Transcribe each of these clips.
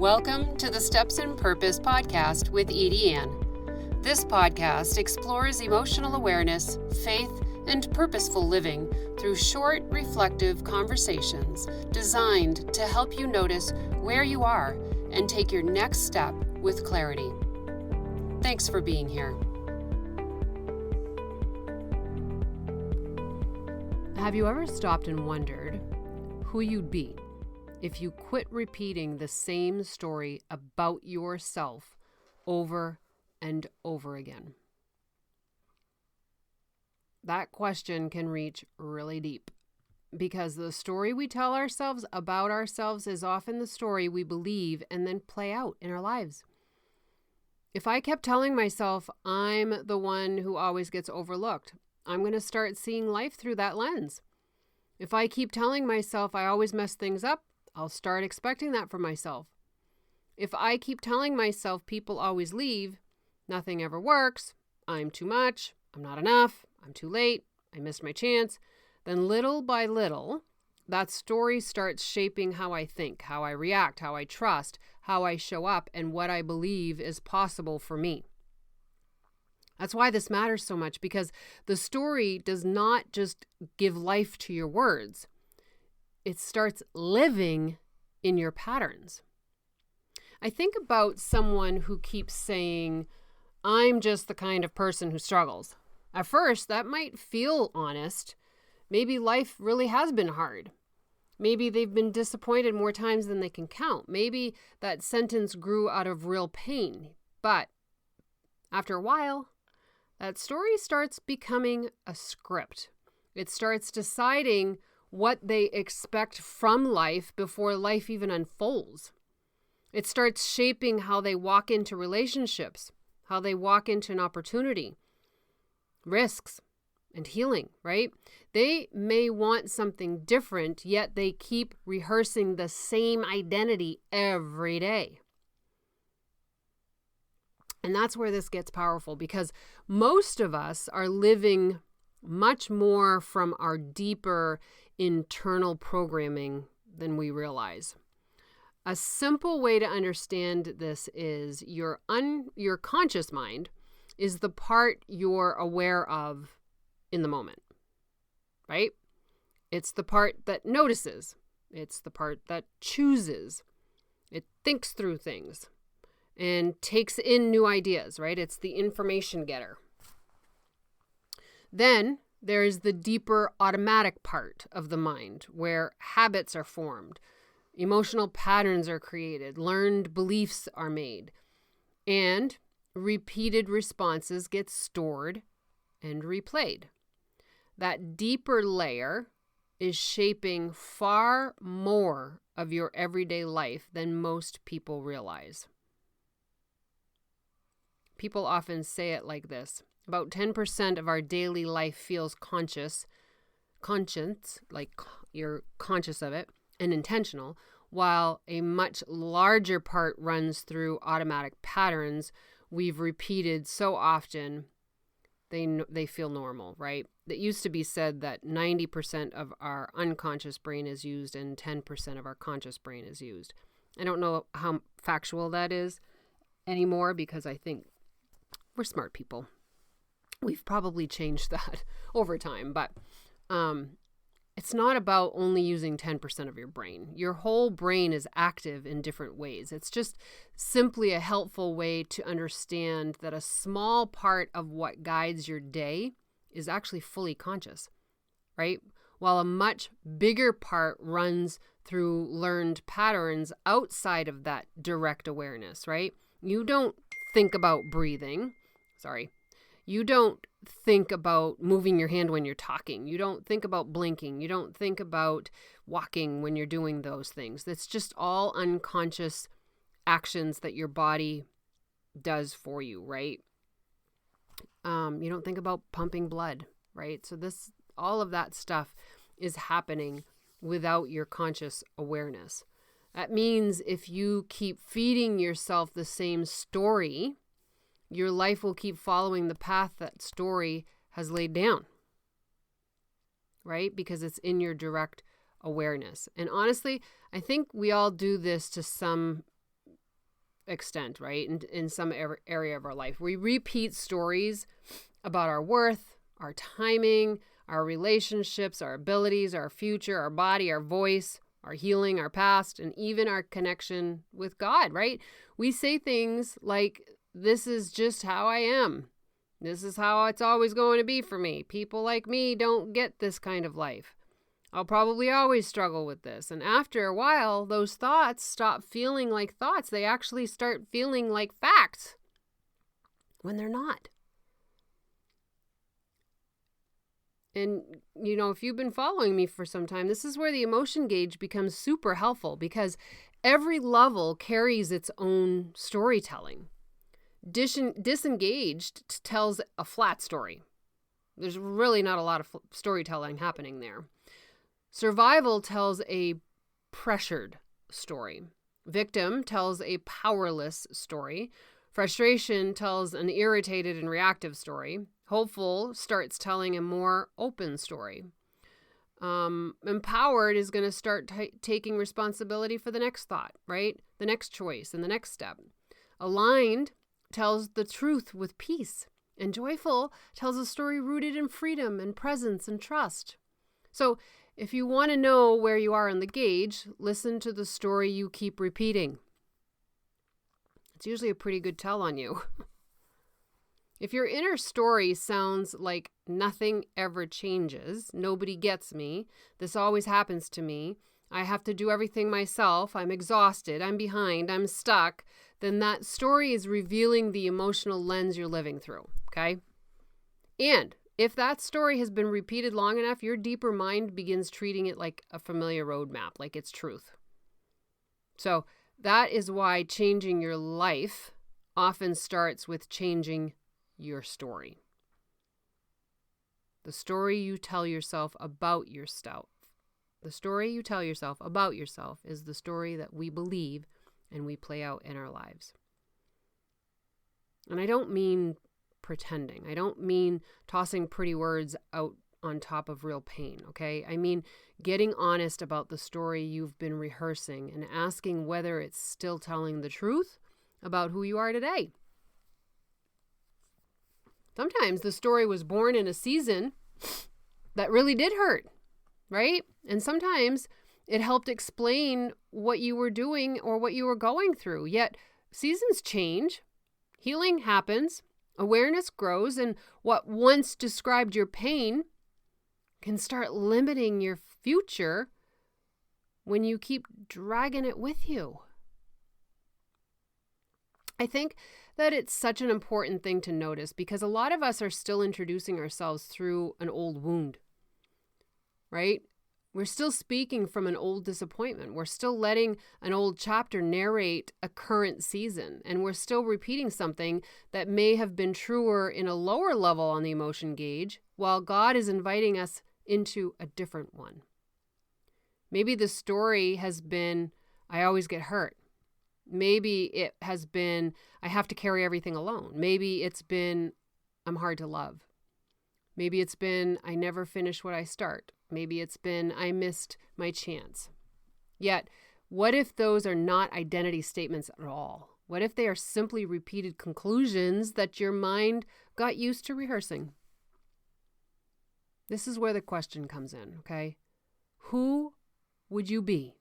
Welcome to the Steps in Purpose podcast with Edie Ann. This podcast explores emotional awareness, faith, and purposeful living through short, reflective conversations designed to help you notice where you are and take your next step with clarity. Thanks for being here. Have you ever stopped and wondered who you'd be if you quit repeating the same story about yourself over and over again? That question can reach really deep because the story we tell ourselves about ourselves is often the story we believe and then play out in our lives. If I kept telling myself I'm the one who always gets overlooked, I'm going to start seeing life through that lens. If I keep telling myself I always mess things up, I'll start expecting that from myself. If I keep telling myself people always leave, nothing ever works, I'm too much, I'm not enough, I'm too late, I missed my chance, then little by little, that story starts shaping how I think, how I react, how I trust, how I show up, and what I believe is possible for me. That's why this matters so much, because the story does not just give life to your words. It starts living in your patterns. I think about someone who keeps saying, I'm just the kind of person who struggles. At first, that might feel honest. Maybe life really has been hard. Maybe they've been disappointed more times than they can count. Maybe that sentence grew out of real pain. But after a while, that story starts becoming a script. It starts deciding what they expect from life before life even unfolds. It starts shaping how they walk into relationships, how they walk into an opportunity, risks, and healing, right? They may want something different, yet they keep rehearsing the same identity every day. And that's where this gets powerful, because most of us are living much more from our deeper internal programming than we realize. A simple way to understand this is your conscious mind is the part you're aware of in the moment, right? It's the part that notices. It's the part that chooses. It thinks through things and takes in new ideas, right? It's the information getter. Then there is the deeper automatic part of the mind where habits are formed, emotional patterns are created, learned beliefs are made, and repeated responses get stored and replayed. That deeper layer is shaping far more of your everyday life than most people realize. People often say it like this: about 10% of our daily life feels conscious, like you're conscious of it, and intentional, while a much larger part runs through automatic patterns we've repeated so often they feel normal, right? It used to be said that 90% of our unconscious brain is used and 10% of our conscious brain is used. I don't know how factual that is anymore because I think we're smart people. We've probably changed that over time, but it's not about only using 10% of your brain. Your whole brain is active in different ways. It's just simply a helpful way to understand that a small part of what guides your day is actually fully conscious, right? While a much bigger part runs through learned patterns outside of that direct awareness, right? You don't think about breathing. You don't think about moving your hand when you're talking. You don't think about blinking. You don't think about walking when you're doing those things. That's just all unconscious actions that your body does for you, right? You don't think about pumping blood, right? So all of that stuff is happening without your conscious awareness. That means if you keep feeding yourself the same story, your life will keep following the path that story has laid down, right? Because it's in your direct awareness. And honestly, I think we all do this to some extent, right? In some area of our life. We repeat stories about our worth, our timing, our relationships, our abilities, our future, our body, our voice, our healing, our past, and even our connection with God, right? We say things like, this is just how I am. This is how it's always going to be for me. People like me don't get this kind of life. I'll probably always struggle with this. And after a while, those thoughts stop feeling like thoughts. They actually start feeling like facts when they're not. And, if you've been following me for some time, this is where the emotion gauge becomes super helpful, because every level carries its own storytelling. Disengaged tells a flat story. There's really not a lot of storytelling happening there. Survival tells a pressured story. Victim tells a powerless story. Frustration tells an irritated and reactive story. Hopeful starts telling a more open story. Empowered is going to start taking responsibility for the next thought, right? The next choice and the next step. Aligned tells the truth with peace. And joyful tells a story rooted in freedom and presence and trust. So if you want to know where you are in the gauge, listen to the story you keep repeating. It's usually a pretty good tell on you. If your inner story sounds like nothing ever changes, nobody gets me, this always happens to me, I have to do everything myself, I'm exhausted, I'm behind, I'm stuck, then that story is revealing the emotional lens you're living through, okay? And if that story has been repeated long enough, your deeper mind begins treating it like a familiar roadmap, like it's truth. So that is why changing your life often starts with changing your story. The story you tell yourself about yourself. The story you tell yourself about yourself is the story that we believe and we play out in our lives. And I don't mean pretending. I don't mean tossing pretty words out on top of real pain, okay? I mean getting honest about the story you've been rehearsing and asking whether it's still telling the truth about who you are today. Sometimes the story was born in a season that really did hurt, right? And sometimes it helped explain what you were doing or what you were going through. Yet seasons change, healing happens, awareness grows, and what once described your pain can start limiting your future when you keep dragging it with you. I think that it's such an important thing to notice because a lot of us are still introducing ourselves through an old wound, right? We're still speaking from an old disappointment. We're still letting an old chapter narrate a current season, and we're still repeating something that may have been truer in a lower level on the emotion gauge, while God is inviting us into a different one. Maybe the story has been, I always get hurt. Maybe it has been, I have to carry everything alone. Maybe it's been, I'm hard to love. Maybe it's been, I never finish what I start. Maybe it's been, I missed my chance. Yet, what if those are not identity statements at all? What if they are simply repeated conclusions that your mind got used to rehearsing? This is where the question comes in, okay? Who would you be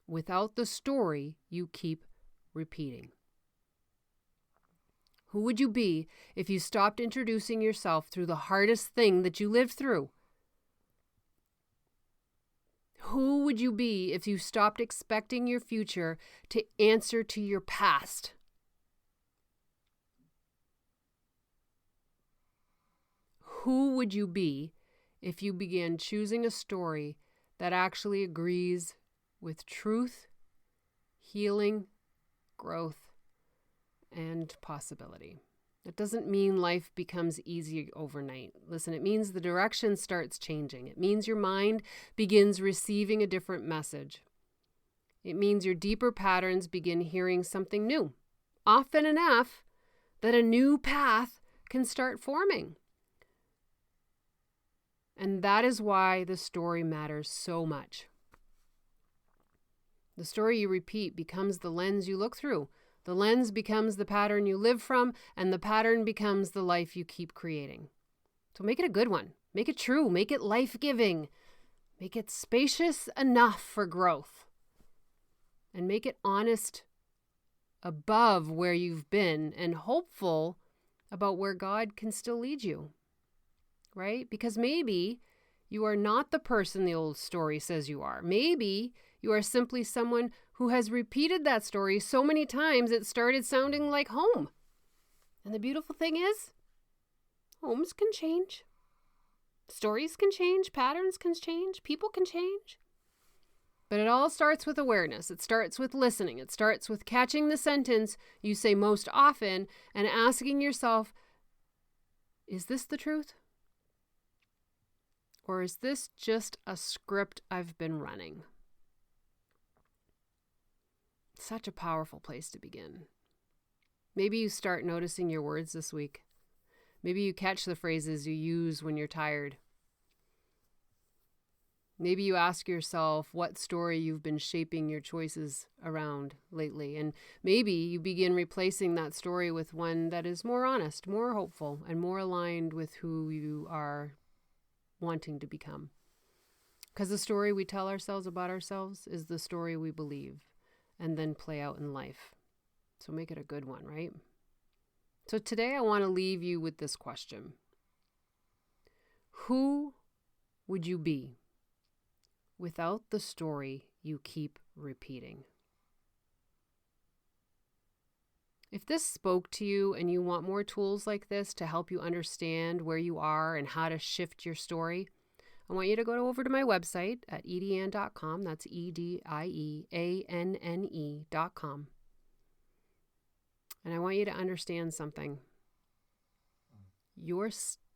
without the story you keep repeating? Who would you be if you stopped introducing yourself through the hardest thing that you lived through? Who would you be if you stopped expecting your future to answer to your past? Who would you be if you began choosing a story that actually agrees with truth, healing, growth, and possibility? That doesn't mean life becomes easy overnight. Listen, it means the direction starts changing. It means your mind begins receiving a different message. It means your deeper patterns begin hearing something new, often enough that a new path can start forming. And that is why the story matters so much. The story you repeat becomes the lens you look through, The lens becomes the pattern you live from, and the pattern becomes the life you keep creating. So make it a good one. Make it true. Make it life-giving. Make it spacious enough for growth. And make it honest above where you've been and hopeful about where God can still lead you, right? Because maybe you are not the person the old story says you are. Maybe you are simply someone who has repeated that story so many times it started sounding like home. And the beautiful thing is, homes can change. Stories can change. Patterns can change. People can change. But it all starts with awareness. It starts with listening. It starts with catching the sentence you say most often and asking yourself, is this the truth? Or is this just a script I've been running? Such a powerful place to begin. Maybe you start noticing your words this week. Maybe you catch the phrases you use when you're tired. Maybe you ask yourself what story you've been shaping your choices around lately. And maybe you begin replacing that story with one that is more honest, more hopeful, and more aligned with who you are wanting to become. Because the story we tell ourselves about ourselves is the story we believe and then play out in life. So make it a good one, right? So today I want to leave you with this question. Who would you be without the story you keep repeating? If this spoke to you and you want more tools like this to help you understand where you are and how to shift your story, I want you to go over to my website at edieanne.com. That's EDIEANNE.com. And I want you to understand something. Your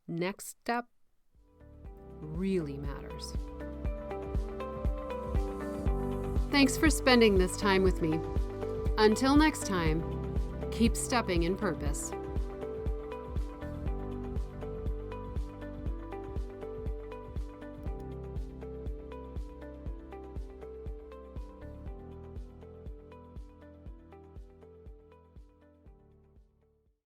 next step really matters. Thanks for spending this time with me. Until next time, keep stepping in purpose.